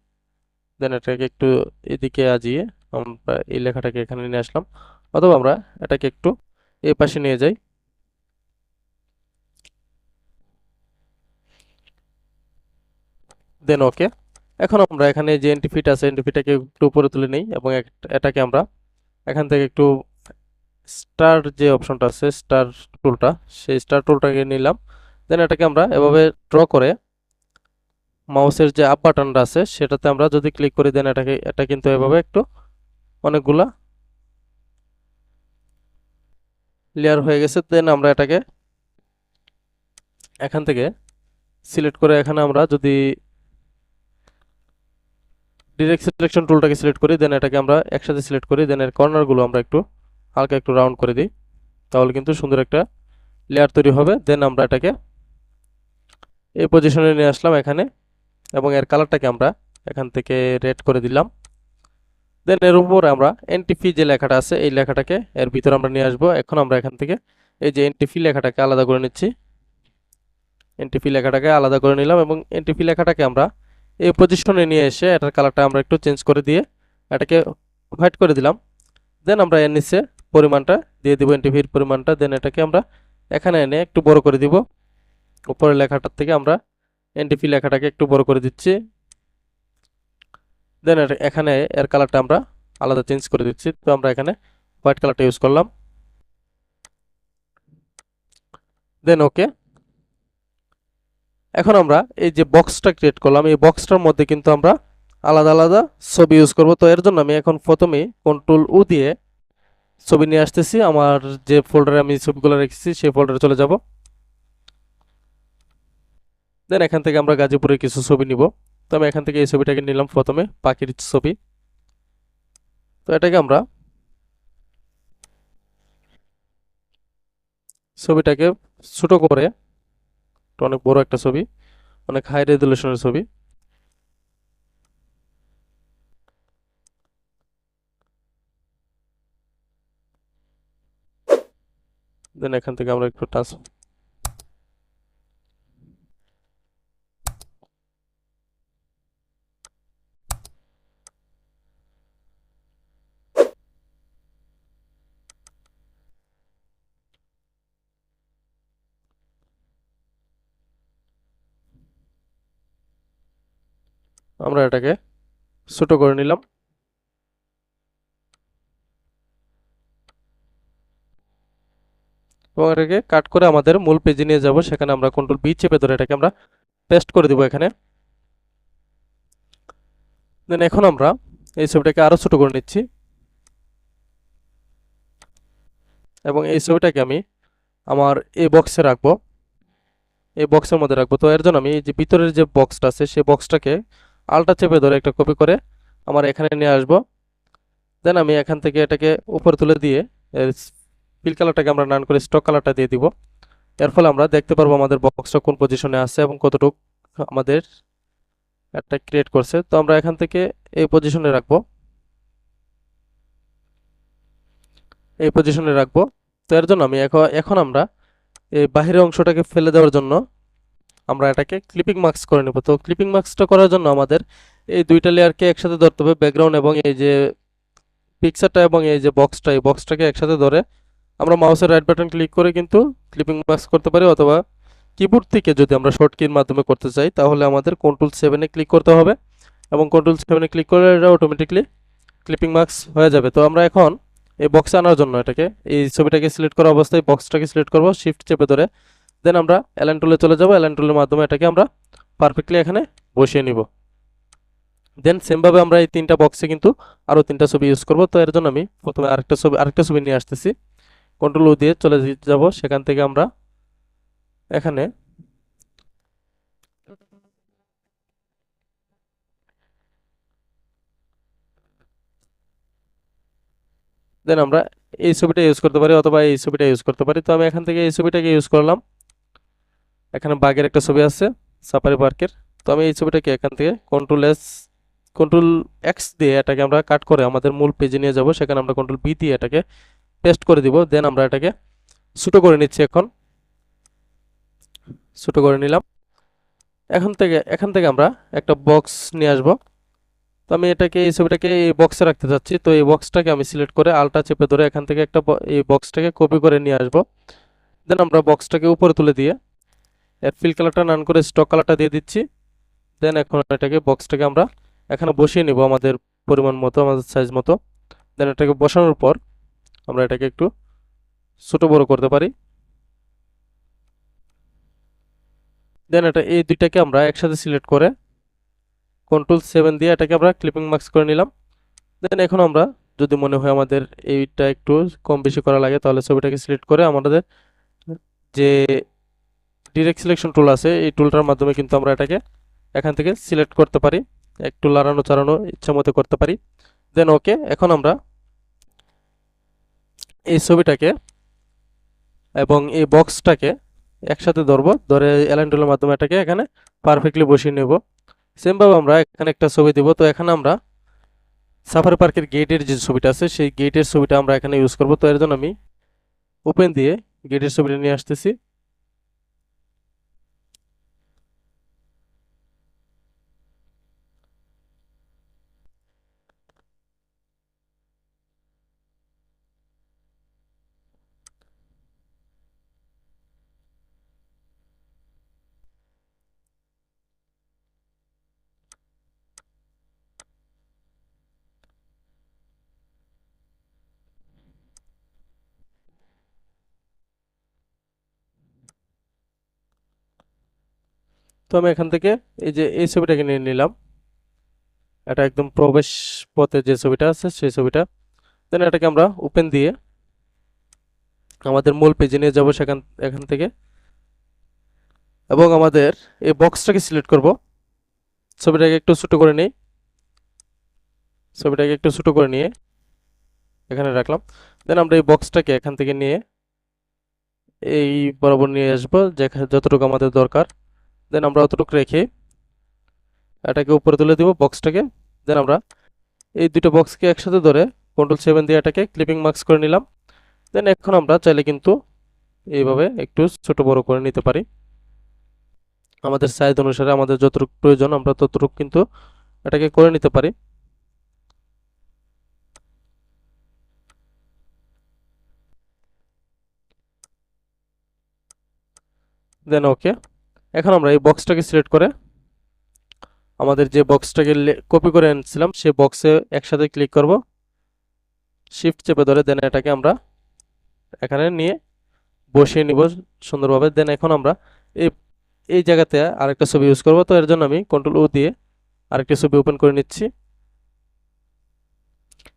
দেন এটাকে একটু এদিকে আজিয়ে আমরা এই লেখাটাকে এখানে নিয়ে আসলাম, অথবা আমরা এটাকে একটু এই পাশে নিয়ে যাই। দেন ওকে। এখন আমরা এখানে যে এন্ট্রি আছে এন্ট্রিটাকে একটু উপরে তুলে নিই এবং এটাকে আমরা এখান থেকে একটু স্টার যে অপশনটা আছে স্টার টুলটা, সেই স্টার টুলটাকে নিলাম। দেন এটাকে আমরা এভাবে ড্র করে মাউসের যে আপ বাটনটা আছে সেটাতে আমরা যদি ক্লিক করি, দেন এটা কিন্তু এভাবে একটু অনেকগুলা লেয়ার হয়ে গেছে। দেন আমরা এটাকে এখান থেকে সিলেক্ট করে এখানে আমরা যদি ডিরেক্ট সিলেকশন টুলটাকে সিলেক্ট করি, দেন এটাকে আমরা একসাথে সিলেক্ট করি, দেন এর কর্নারগুলো আমরা একটু হালকা একটু রাউন্ড করে দিই, তাহলে কিন্তু সুন্দর একটা লেয়ার তৈরি হবে। দেন আমরা এটাকে এই পজিশনে নিয়ে আসলাম এখানে, এবং এর কালারটাকে আমরা এখান থেকে রেড করে দিলাম। দেন এর উপরে আমরা এনটিপি যে লেখাটা আছে এই লেখাটাকে এর ভিতরে আমরা নিয়ে আসবো। এখন আমরা এখান থেকে এই যে এনটিপি লেখাটাকে আলাদা করে নিচ্ছি, এনটিপি লেখাটাকে আলাদা করে নিলাম, এবং এনটিপি লেখাটাকে আমরা এই পজিশনে নিয়ে এসে এটার কালারটা আমরা একটু চেঞ্জ করে দিয়ে এটাকে হোয়াইট করে দিলাম। দেন আমরা এর নিচে পরিমাণটা দিয়ে দিব, এনটিপির পরিমাণটা। দেন এটাকে আমরা এখানে এনে একটু বড় করে দিব, উপরের লেখাটার থেকে আমরা এনটিপি লেখাটাকে একটু বড় করে দিচ্ছি। দেন এখানে এর কালারটা আমরা আলাদা চেঞ্জ করে দিচ্ছি, তো আমরা এখানে হোয়াইট কালারটা ইউজ করলাম। দেন ওকে। এখন আমরা এই যে বক্সটা ক্রিয়েট করলাম, এই বক্সটার মধ্যে কিন্তু আমরা আলাদা আলাদা ছবি ইউজ করব। তো এর জন্য আমি এখন প্রথমেই কন্ট্রোল উ দিয়ে ছবি নিয়ে আসতেছি। আমার যে ফোল্ডারে আমি ছবিগুলো রেখেছি সেই ফোল্ডারে চলে যাব। দেন এখান থেকে আমরা গাজীপুরের কিছু ছবি নিব। তো আমি এখান থেকে এই ছবিটাকে নিলাম, প্রথমে পাখির ছবি। তো এটাকে আমরা ছবিটাকে ছোট করে, অনেক বড় একটা ছবি, অনেক হাই রেজুলেশনের ছবি। দেন এখান থেকে আমরা একটু আমরা এটাকে ছোট করে নিলাম। এবং এটাকে কাট করে আমাদের মূল পেজে নিয়ে যাব, সেখানে আমরা কন্ট্রোল বি চেপে ধরে এটাকে আমরা পেস্ট করে দিব এখানে। দেন এখন আমরা এই ছবিটাকে আরো ছোট করে নিচ্ছি, এবং এই ছবিটাকে আমি আমার এই বক্সে রাখবো, এই বক্সের মধ্যে রাখবো। তো এর জন্য আমি এই যে ভিতরের যে বক্সটা আছে সেই বক্সটাকে আলটা চেপে ধরে একটা কপি করে আমার এখানে নিয়ে আসব। দেন আমি এখান থেকে এটাকে উপরে তুলে দিয়ে ফিল কালারটাকে আমরা নান করে স্টক কালারটা দিয়ে দিব। এর ফলে আমরা দেখতে পারবো আমাদের বক্সটা কোন পজিশনে আছে এবং কতটুকু আমাদের একটা ক্রিয়েট করছে। তো আমরা এখান থেকে এই পজিশনে রাখবো, এই পজিশনে রাখবো। তো এর জন্য আমি এখন আমরা এই বাহিরের অংশটাকে ফেলে দেওয়ার জন্য আমরা এটাকে ক্লিপিং মাস্ক করে নেব। তো ক্লিপিং মাস্কটা করার জন্য আমাদের এই দুইটা লেয়ারকে একসাথে ধরতে হবে, ব্যাকগ্রাউন্ড এবং এই যে পিকচারটা এবং এই যে বক্সটা, এই বক্সটাকে একসাথে ধরে আমরা মাউসের রাইট বাটন ক্লিক করে কিন্তু ক্লিপিং মাস্ক করতে পারি, অথবা কিবোর্ড থেকে যদি আমরা শর্ট কির মাধ্যমে করতে চাই তাহলে আমাদের কন্ট্রোল 7-এ ক্লিক করতে হবে, এবং কন্ট্রোল 7-এ ক্লিক করলে এটা অটোমেটিকলি ক্লিপিং মাস্ক হয়ে যাবে। তো আমরা এখন এই বক্সে আনার জন্য এটাকে এই ছবিটাকে সিলেক্ট করা অবস্থায় বক্সটাকে সিলেক্ট করব শিফট চেপে ধরে। দেন আমরা অ্যালাইন টুলে চলে যাব, অ্যালাইন টুলের মাধ্যমে এটাকে আমরা পারফেক্টলি এখানে বসিয়ে নিব। দেন সেমভাবে আমরা এই তিনটা বক্সে কিন্তু আরও তিনটা ছবি ইউজ করব। তো এর জন্য আমি প্রথমে আরেকটা ছবি নিয়ে আসতেছি, কন্ট্রোল ও দিয়ে চলে যাব, সেখান থেকে আমরা এখানে দেন আমরা এই ছবিটা ইউজ করতে পারি অথবা এই ছবিটা ইউজ করতে পারি। তো আমি এখান থেকে এই ছবিটাকে ইউজ করলাম। এখানে বাঘের একটা ছবি আছে সাফারি পার্কের, তো আমি এই ছবিটাকে এখান থেকে কন্ট্রোল এস কন্ট্রোল এক্স দিয়ে এটাকে আমরা কাট করে আমাদের মূল পেজে নিয়ে যাব, সেখানে আমরা কন্ট্রোল বি দিয়ে এটাকে পেস্ট করে দিব। দেন আমরা এটাকে ছোটো করে নিচ্ছি, এখন ছোটো করে নিলাম। এখান থেকে আমরা একটা বক্স নিয়ে আসব। তো আমি এটাকে এই ছবিটাকে এই বক্সে রাখতে চাচ্ছি, তো এই বক্সটাকে আমি সিলেক্ট করে আলটা চেপে ধরে এখান থেকে এই বক্সটাকে কপি করে নিয়ে আসব। দেন আমরা বক্সটাকে উপরে তুলে দিয়ে এর ফিল কালারটা নান করে স্টক কালারটা দিয়ে দিচ্ছি। দেন এখন এটাকে বক্সটাকে আমরা এখানে বসিয়ে নিব আমাদের পরিমাণ মতো, আমাদের সাইজ মতো। দেন এটাকে বসানোর পর আমরা এটাকে একটু ছোট বড় করতে পারি। দেন এই দুইটাকে আমরা একসাথে সিলেক্ট করে কন্ট্রোল 7 দিয়ে এটাকে আমরা ক্লিপিং মার্কস করে নিলাম। দেন এখন আমরা যদি মনে হয় আমাদের এইটা একটু কম বেশি করা লাগে, তাহলে ছবিটাকে সিলেক্ট করে আমাদের যে ডিরেক্ট সিলেকশন টুল আছে এই টুলটার মাধ্যমে কিন্তু আমরা এটাকে এখান থেকে সিলেক্ট করতে পারি, একটু লাড়ানো চাড়ানো ইচ্ছা মতো করতে পারি। দেন ওকে, এখন আমরা এই ছবিটাকে এবং এই বক্সটাকে একসাথে ধরবো, ধরে অ্যালাইন টুলের মাধ্যমে এটাকে এখানে পারফেক্টলি বসিয়ে নেব। সেমভাবে আমরা এখানে একটা ছবি দিব। তো এখানে আমরা সাফারি পার্কের গেটের যে ছবিটা আছে সেই গেটের ছবিটা আমরা এখানে ইউজ করব। তো এর জন্য আমি ওপেন দিয়ে গেটের ছবিটা নিয়ে আসতেছি। তো আমি এখান থেকে এই যে এই ছবিটাকে নিয়ে নিলাম, এটা একদম প্রবেশ পথে যে ছবিটা আছে সেই ছবিটা। দেন এটাকে আমরা ওপেন দিয়ে আমাদের মূল পেজে নিয়ে যাব এখান থেকে, এবং আমাদের এই বক্সটাকে সিলেক্ট করব। ছবিটাকে একটু ছোট করে নিই, ছবিটাকে একটু ছোট করে নিয়ে এখানে রাখলাম। দেন আমরা এই বক্সটাকে এখান থেকে নিয়ে এই বরাবর নিয়ে আসবো যতটুকু আমাদের দরকার। দেন আমরা অতটুকু রেখে এটাকে উপরে তুলে দিব বক্সটাকে। দেন আমরা এই দুটো বক্সকে একসাথে ধরে কন্ট্রোল 7 দিয়ে এটাকে ক্লিপিং মার্কস করে নিলাম। দেন এখন আমরা চাইলে কিন্তু এইভাবে একটু ছোট বড় করে নিতে পারি, আমাদের সাইজ অনুসারে আমাদের যতটুকু প্রয়োজন আমরা ততটুকু কিন্তু এটাকে করে নিতে পারি। দেন ওকে, এখন আমরা এই বক্সটাকে সিলেক্ট করে আমাদের যে বক্সটাকে কপি করে এনেছিলাম সেই বক্সে একসাথে ক্লিক করব, শিফট চেপে ধরে দেন এটাকে আমরা এখানে নিয়ে বসিয়ে নিব সুন্দরভাবে। দেন এখন আমরা এই এই জায়গাতে আরেকটা ছবি ইউজ করব। তো এর জন্য আমি কন্ট্রোল ও দিয়ে আরেকটা ছবি ওপেন করে নিচ্ছি।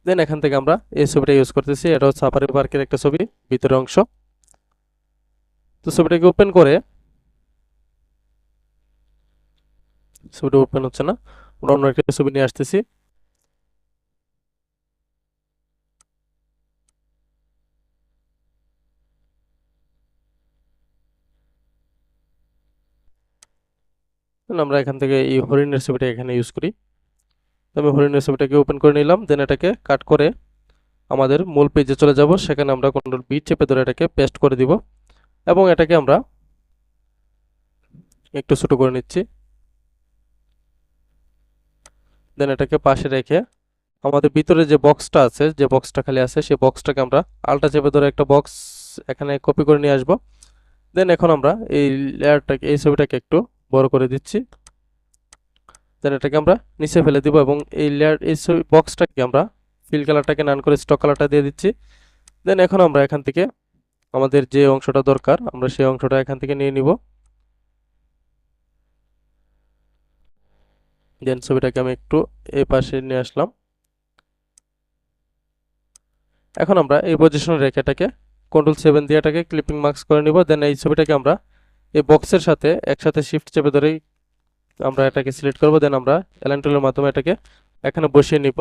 দেন এখান থেকে আমরা এই ছবিটা ইউজ করতেছি, এটা হচ্ছে সাফারি পার্কের একটা ছবি, ভিতরের অংশ। তো ছবিটাকে ওপেন করে, ছবিটা ওপেন হচ্ছে না, আমরা অন্য একটা ছবি নিয়ে আসতেছি। আমরা এখান থেকে এই হরিণের ছবিটা এখানে ইউজ করি। তো আমি হরিণের ছবিটাকে ওপেন করে নিলাম। দেন এটাকে কাট করে আমাদের মূল পেজে চলে যাব, সেখানে আমরা কন্ট্রোল বি চেপে ধরে এটাকে পেস্ট করে দিব এবং এটাকে আমরা একটু ছোট করে নিচ্ছি। দেন এটাকে পাশে রেখে আমাদের ভিতরে যে বক্সটা আছে, যে বক্সটা খালি আছে সেই বক্সটাকে আমরা আলটা চেপে ধরে একটা বক্স এখানে কপি করে নিয়ে আসব। দেন এখন আমরা এই লেয়ারটাকে, এই ছবিটাকে একটু বড় করে দিচ্ছি। দেন এটাকে আমরা নিচে ফেলে দিব এবং এই বক্সটাকে আমরা ফিল কালারটাকে নান করে স্টক কালারটা দিয়ে দিচ্ছি। দেন এখন আমরা এখান থেকে আমাদের যে অংশটা দরকার আমরা সেই অংশটা এখান থেকে নিয়ে নিব। দেন ছবিটাকে আমি একটু এই পাশে নিয়ে আসলাম। এখন আমরা এই পজিশনে রেখে এটাকে কন্ট্রোল 7 দিয়ে এটাকে ক্লিপিং মার্কস করে নিব। দেন এই ছবিটাকে আমরা এই বক্সের সাথে একসাথে শিফট চেপে ধরেই আমরা এটাকে সিলেক্ট করব। দেন আমরা অ্যালাইন টুলের মাধ্যমে এটাকে এখানে বসিয়ে নিব।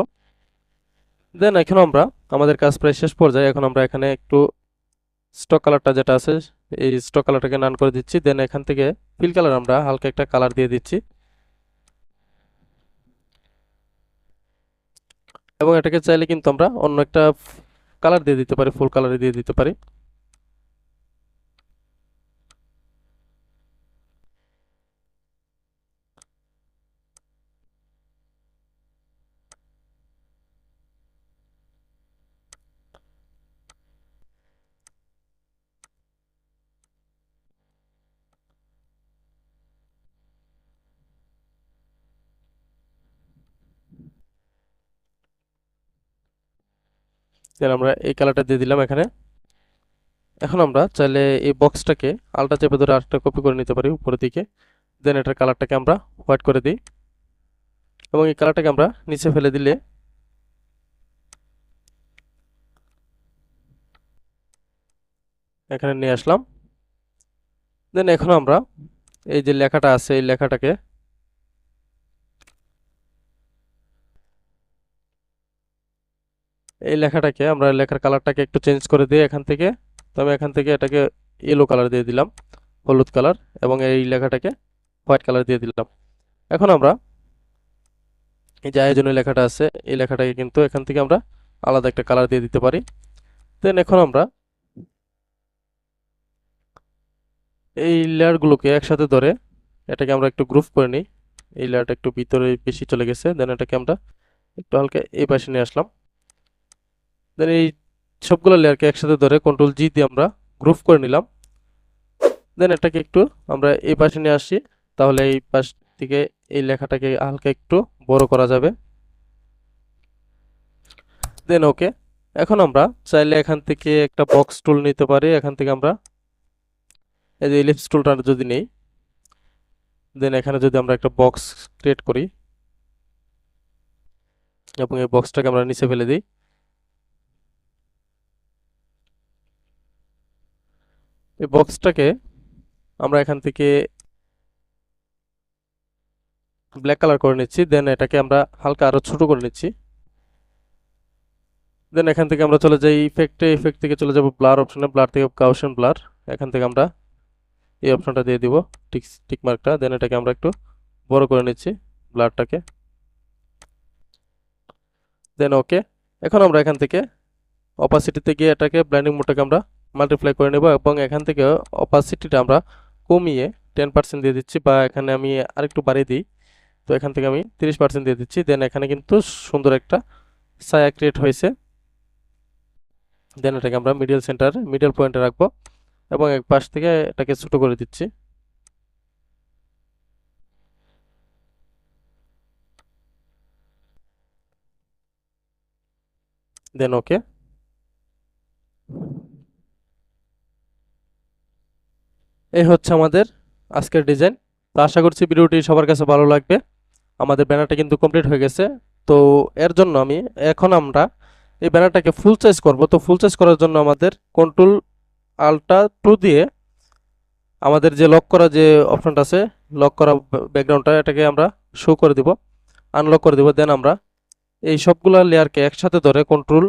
দেন এখন আমরা আমাদের কাজ প্রায় শেষ পর্যায়ে, এখন আমরা এখানে একটু স্টক কালারটা যেটা আছে এই স্টক কালারটাকে নান করে দিচ্ছি। দেন এখান থেকে ফিল কালার আমরা হালকা একটা কালার দিয়ে দিচ্ছি। এবং এটাকে চাইলে কিন্তু আমরা অন্য একটা কালার দিয়ে দিতে পারি, ফুল কালারে দিয়ে দিতে পারি। দেন আমরা এই কালারটা দিয়ে দিলাম এখানে। এখন আমরা চাইলে এই বক্সটাকে আলটা চেপে ধরে আরেকটা কপি করে নিতে পারি উপরের দিকে। দেন এটার কালারটাকে আমরা হোয়াইট করে দিই এবং এই কালারটাকে আমরা নিচে ফেলে দিলে এখানে নিয়ে আসলাম। দেন এখন আমরা এই যে লেখাটা আছে এই লেখাটাকে আমরা লেখার কালারটাকে একটু চেঞ্জ করে দিই এখান থেকে। তো আমি এখান থেকে এটাকে ইয়েলো কালার দিয়ে দিলাম, হলুদ কালার, এবং এই লেখাটাকে হোয়াইট কালার দিয়ে দিলাম। এখন আমরা এই যে আয়োজনের লেখাটা আছে এই লেখাটাকে কিন্তু এখান থেকে আমরা আলাদা একটা কালার দিয়ে দিতে পারি। দেন এখন আমরা এই লেয়ারগুলোকে একসাথে ধরে এটাকে আমরা একটু গ্রুপ করে নিই। এই লেয়ারটা একটু ভিতরে বেশি চলে গেছে, দেন এটাকে আমরা একটু হালকা এই পাশে নিয়ে আসলাম। দেন এই সবগুলো লেয়ারকে একসাথে ধরে কন্ট্রোল জি দিয়ে আমরা গ্রুপ করে নিলাম। দেন এটাকে একটু আমরা এই পাশে নিয়ে আসি, তাহলে এই পাশ থেকে এই লেখাটাকে হালকা একটু বড় করা যাবে। দেন ওকে। এখন আমরা চাইলে এখান থেকে একটা বক্স টুল নিতে পারি। এখান থেকে আমরা এই যে ইলিপস টুলটা যদি নেই, দেন এখানে যদি আমরা একটা বক্স ক্রিয়েট করি এবং এই বক্সটাকে আমরা নিচে ফেলে দিই। এই বক্সটাকে আমরা এখান থেকে ব্ল্যাক কালার করে নিচ্ছি। দেন এটাকে আমরা হালকা আরো ছোট করে নিচ্ছি। দেন এখান থেকে আমরা চলে যাই ইফেক্ট থেকে চলে যাব ব্লার অপশনে, ব্লার থেকে গাউসিয়ান ব্লার। এখান থেকে আমরা এই অপশনটা দিয়ে দিব, টিক মার্কটা। দেন এটাকে আমরা একটু বড় করে নিচ্ছি ব্লারটাকে। দেন ওকে। এখন আমরা এখান থেকে অপাসিটিতে গিয়ে এটাকে ব্লাইন্ডিং মোডটাকে আমরা মাল্টিপ্লাই করে নেব এবং এখান থেকে অপাসিটিটা আমরা কমিয়ে 10% দিয়ে দিচ্ছি, বা এখানে আমি আরেকটু বাড়িয়ে দিই। তো এখান থেকে আমি 30% দিয়ে দিচ্ছি। দেন এখানে কিন্তু সুন্দর একটা ছায়া ক্রিয়েট হয়েছে। দেন এটাকে আমরা মিডল পয়েন্টে রাখবো এবং এক পাশ থেকে এটাকে ছোট করে দিচ্ছি। দেন ওকে। এই হচ্ছে আমাদের আজকের ডিজাইন। তো আশা করছি ভিডিওটি সবার কাছে ভালো লাগবে। আমাদের ব্যানারটা কিন্তু কমপ্লিট হয়ে গেছে। তো এর জন্য এখন আমরা এই ব্যানারটাকে ফুল সাইজ করব। তো ফুল সাইজ করার জন্য আমাদের কন্ট্রোল আল্টা 2 দিয়ে আমাদের যে লক করা যে অপশনটা আছে, লক করা ব্যাকগ্রাউন্ডটা, এটাকে আমরা শো করে দিব, আনলক করে দিব। দেন আমরা এই সবগুলা লেয়ারকে একসাথে ধরে কন্ট্রোল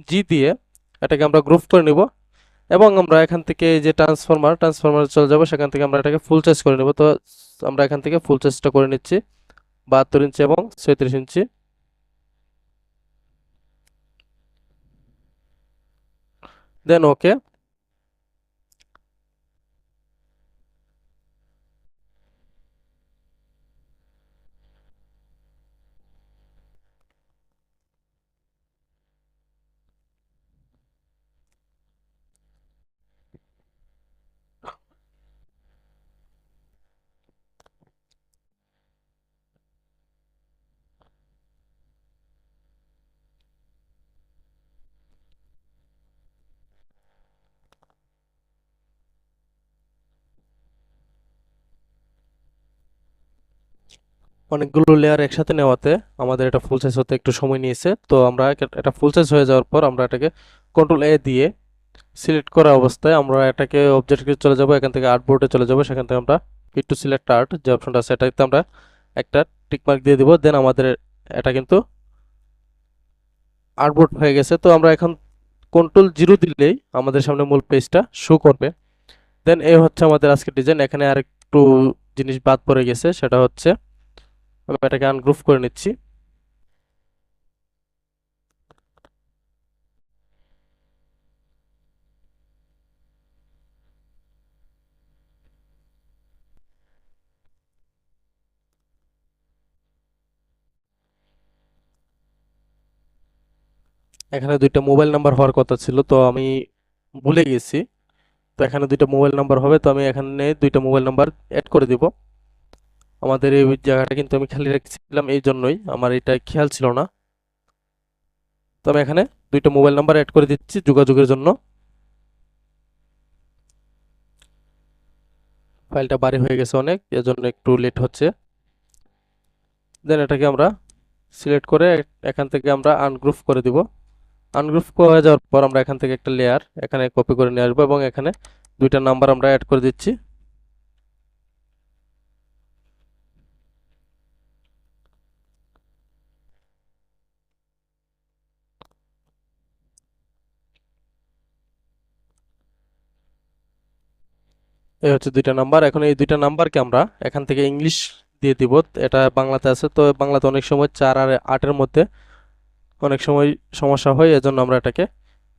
জি দিয়ে এটাকে আমরা গ্রুপ করে নিব এবং আমরা এখান থেকে এই যে ট্রান্সফরমার চলে যাব, সেখান থেকে আমরা এটাকে ফুল সাইজ করে নেব। তো আমরা এখান থেকে ফুল সাইজটা করে নিচ্ছি 72 ইঞ্চি এবং 36 ইঞ্চি। দেন ওকে। অনেকগুলো লেয়ার একসাথে নেওয়াতে আমাদের এটা ফুল সাইজ হতে একটু সময় নিয়েছে। তো আমরা এটা ফুল সাইজ হয়ে যাওয়ার পর আমরা এটাকে কন্ট্রোল এ দিয়ে সিলেক্ট করা অবস্থায় আমরা এটাকে অবজেক্টে চলে যাব, এখান থেকে আর্টবোর্ডে চলে যাব। সেখান থেকে আমরা ফিট টু সিলেক্ট আর্ট যে অপশনটা আছে এটাতে আমরা একটা টিক মার্ক দিয়ে দিব। দেন আমাদের এটা কিন্তু আর্টবোর্ড হয়ে গেছে। তো আমরা এখন কন্ট্রোল 0 দিলেই আমাদের সামনে মূল পেজটা শো করবে। দেন এই হচ্ছে আমাদের আজকের ডিজাইন। এখানে আরেকটু জিনিস বাদ পড়ে গেছে, সেটা হচ্ছে আমি এটাকে আনগ্রুপ করে নিচ্ছি। এখানে দুইটা মোবাইল নাম্বার হওয়ার কথা ছিল, তো আমি ভুলে গেছি। তো এখানে দুইটা মোবাইল নাম্বার হবে, তো আমি এখানে দুইটা মোবাইল নাম্বার অ্যাড করে দিব। আমাদের এই জায়গাটা কিন্তু আমি খালি রেখেছিলাম, এই জন্যই আমার এটা খেয়াল ছিল না। তো আমি এখানে দুইটা মোবাইল নাম্বার অ্যাড করে দিচ্ছি যোগাযোগের জন্য। ফাইলটা ভারী হয়ে গেছে অনেক, এজন্য একটু লেট হচ্ছে। দেন এটাকে আমরা সিলেক্ট করে এখান থেকে আমরা আনগ্রুপ করে দিব। আনগ্রুপ হয়ে যাওয়ার পর আমরা এখান থেকে একটা লেয়ার এখানে কপি করে নিয়ে আসবো এবং এখানে দুইটা নাম্বার আমরা অ্যাড করে দিচ্ছি। এই হচ্ছে দুইটা নাম্বার। এখন এই দুইটা নাম্বারকে আমরা এখান থেকে ইংলিশ দিয়ে দিব। এটা বাংলাতে আছে, তো বাংলাতে অনেক সময় 4 আর 8-এর মধ্যে অনেক সময় সমস্যা হয়, এজন্য আমরা এটাকে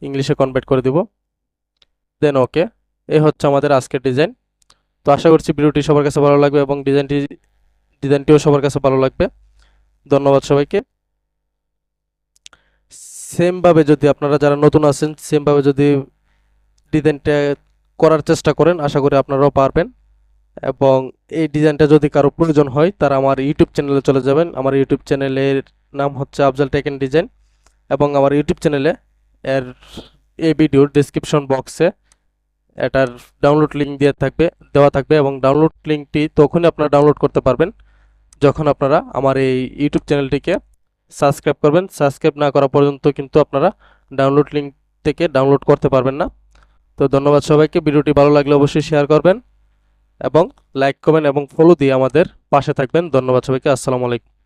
ইংলিশে কনভার্ট করে দিব। দেন ওকে। এই হচ্ছে আমাদের আজকের ডিজাইন। তো আশা করছি ভিডিওটি সবার কাছে ভালো লাগবে এবং ডিজাইনটিও সবার কাছে ভালো লাগবে। ধন্যবাদ সবাইকে। সেমভাবে যদি আপনারা যারা নতুন আছেন সেমভাবে যদি ডিজাইনটা করার চেষ্টা করেন, আশা করি আপনারাও পারবেন। এবং এই ডিজাইনটা যদি কারো প্রয়োজন হয় তারা আমার ইউটিউব চ্যানেলে চলে যাবেন। আমার ইউটিউব চ্যানেলের নাম হচ্ছে আফজাল টেক এন্ড ডিজাইন, এবং আমার ইউটিউব চ্যানেলে এর এই ভিডিওর ডেসক্রিপশন বক্সে এটার ডাউনলোড লিঙ্ক দেওয়া থাকবে এবং ডাউনলোড লিঙ্কটি তখনই আপনারা ডাউনলোড করতে পারবেন যখন আপনারা আমার এই ইউটিউব চ্যানেলটিকে সাবস্ক্রাইব করবেন। সাবস্ক্রাইব না করা পর্যন্ত কিন্তু আপনারা ডাউনলোড লিঙ্ক থেকে ডাউনলোড করতে পারবেন না। তো ধন্যবাদ সবাইকে। ভিডিওটি ভালো লাগলে অবশ্যই শেয়ার করবেন এবং লাইক করবেন এবং ফলো দিয়ে আমাদের পাশে থাকবেন। ধন্যবাদ সবাইকে। আসসালামু আলাইকুম।